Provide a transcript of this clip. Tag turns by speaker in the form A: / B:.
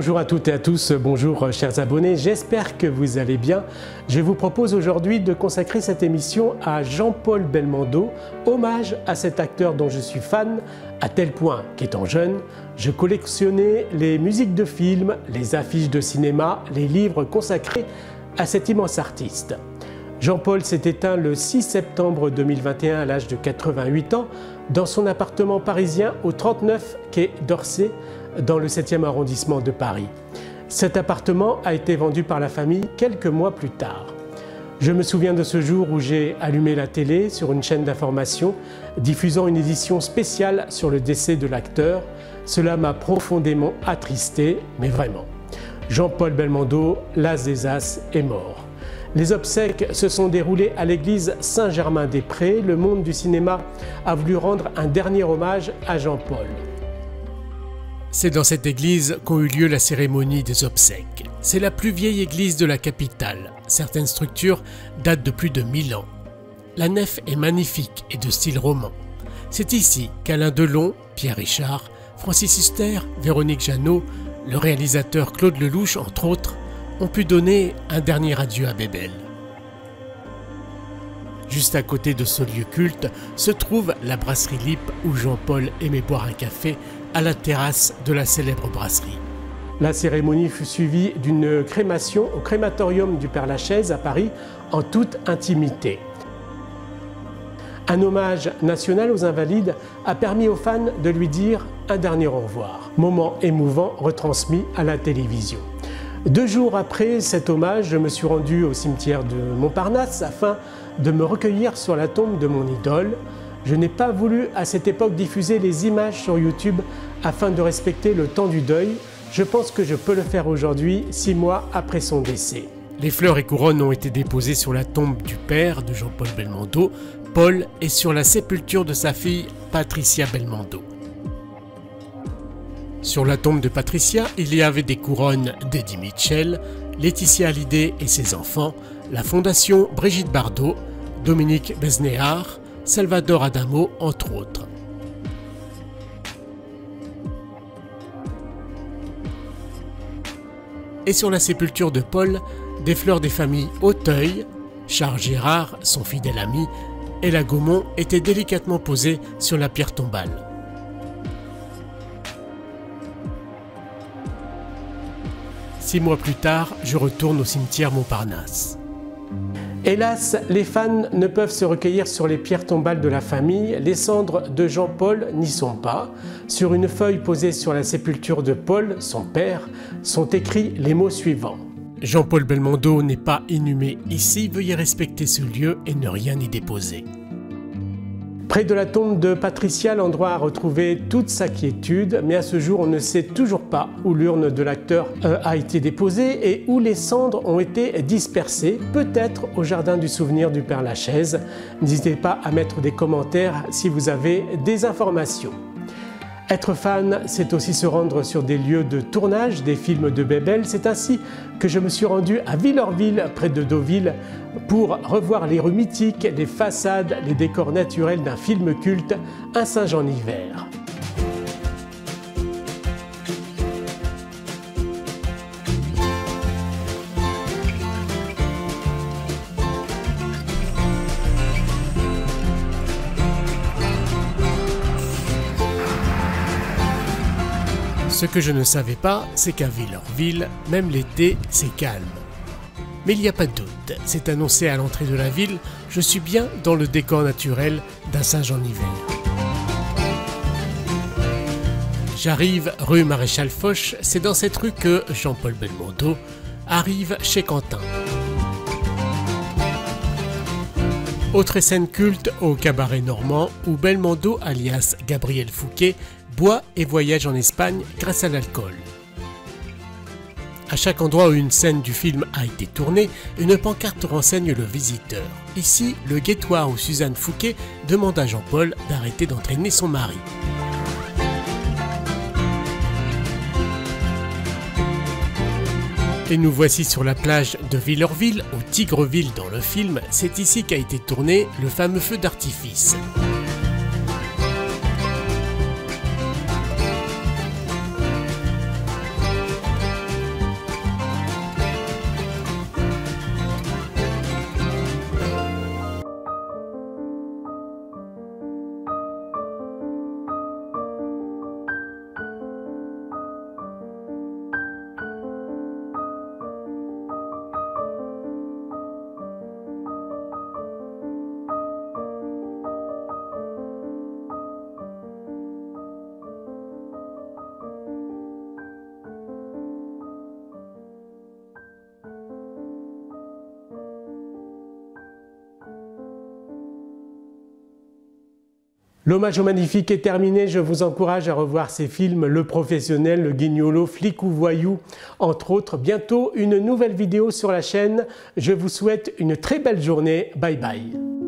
A: Bonjour à toutes et à tous, bonjour chers abonnés, j'espère que vous allez bien. Je vous propose aujourd'hui de consacrer cette émission à Jean-Paul Belmondo, hommage à cet acteur dont je suis fan, à tel point qu'étant jeune, je collectionnais les musiques de films, les affiches de cinéma, les livres consacrés à cet immense artiste. Jean-Paul s'est éteint le 6 septembre 2021 à l'âge de 88 ans dans son appartement parisien au 39 quai d'Orsay, dans le 7e arrondissement de Paris. Cet appartement a été vendu par la famille quelques mois plus tard. Je me souviens de ce jour où j'ai allumé la télé sur une chaîne d'information diffusant une édition spéciale sur le décès de l'acteur. Cela m'a profondément attristé, mais vraiment. Jean-Paul Belmondo, l'as des as, est mort. Les obsèques se sont déroulées à l'église Saint-Germain-des-Prés. Le monde du cinéma a voulu rendre un dernier hommage à Jean-Paul. C'est dans cette église qu'ont eu lieu la cérémonie des obsèques. C'est la plus vieille église de la capitale. Certaines structures datent de plus de 1000 ans. La nef est magnifique et de style roman. C'est ici qu'Alain Delon, Pierre Richard, Francis Huster, Véronique Jeannot, le réalisateur Claude Lelouch, entre autres, ont pu donner un dernier adieu à Bébel. Juste à côté de ce lieu culte se trouve la brasserie Lippe où Jean-Paul aimait boire un café à la terrasse de la célèbre brasserie. La cérémonie fut suivie d'une crémation au crématorium du Père-Lachaise à Paris en toute intimité. Un hommage national aux Invalides a permis aux fans de lui dire un dernier au revoir. Moment émouvant retransmis à la télévision. 2 jours après cet hommage, je me suis rendu au cimetière de Montparnasse afin de me recueillir sur la tombe de mon idole. Je n'ai pas voulu à cette époque diffuser les images sur YouTube afin de respecter le temps du deuil. Je pense que je peux le faire aujourd'hui, 6 mois après son décès. Les fleurs et couronnes ont été déposées sur la tombe du père de Jean-Paul Belmondo, Paul, et sur la sépulture de sa fille, Patricia Belmondo. Sur la tombe de Patricia, il y avait des couronnes d'Eddie Mitchell, Laetitia Hallyday et ses enfants, la fondation Brigitte Bardot, Dominique Besnéard, Salvador Adamo, entre autres. Et sur la sépulture de Paul, des fleurs des familles Auteuil, Charles Gérard, son fidèle ami, et la Gaumont étaient délicatement posées sur la pierre tombale. Six mois plus tard, je retourne au cimetière Montparnasse. Hélas, les fans ne peuvent se recueillir sur les pierres tombales de la famille. Les cendres de Jean-Paul n'y sont pas. Sur une feuille posée sur la sépulture de Paul, son père, sont écrits les mots suivants. Jean-Paul Belmondo n'est pas inhumé ici, veuillez respecter ce lieu et ne rien y déposer. Près de la tombe de Patricia, l'endroit a retrouvé toute sa quiétude, mais à ce jour, on ne sait toujours pas où l'urne de l'acteur a été déposée et où les cendres ont été dispersées, peut-être au jardin du souvenir du Père-Lachaise. N'hésitez pas à mettre des commentaires si vous avez des informations. Être fan, c'est aussi se rendre sur des lieux de tournage des films de Bébel. C'est ainsi que je me suis rendu à Villorville, près de Deauville, pour revoir les rues mythiques, les façades, les décors naturels d'un film culte, Un singe en hiver. Ce que je ne savais pas, c'est qu'à Villorville, même l'été, c'est calme. Mais il n'y a pas de doute, c'est annoncé à l'entrée de la ville, je suis bien dans le décor naturel d'un singe en hiver. J'arrive rue Maréchal Foch, c'est dans cette rue que Jean-Paul Belmondo arrive chez Quentin. Autre scène culte au cabaret normand où Belmondo, alias Gabriel Fouquet, boit et voyage en Espagne grâce à l'alcool. À chaque endroit où une scène du film a été tournée, une pancarte renseigne le visiteur. Ici, le guettoir où Suzanne Fouquet demande à Jean-Paul d'arrêter d'entraîner son mari. Et nous voici sur la plage de Villorville, au Tigreville dans le film. C'est ici qu'a été tourné le fameux feu d'artifice. L'hommage au magnifique est terminé, je vous encourage à revoir ces films, Le Professionnel, Le Guignolo, Flic ou Voyou, entre autres. Bientôt une nouvelle vidéo sur la chaîne, je vous souhaite une très belle journée, bye bye.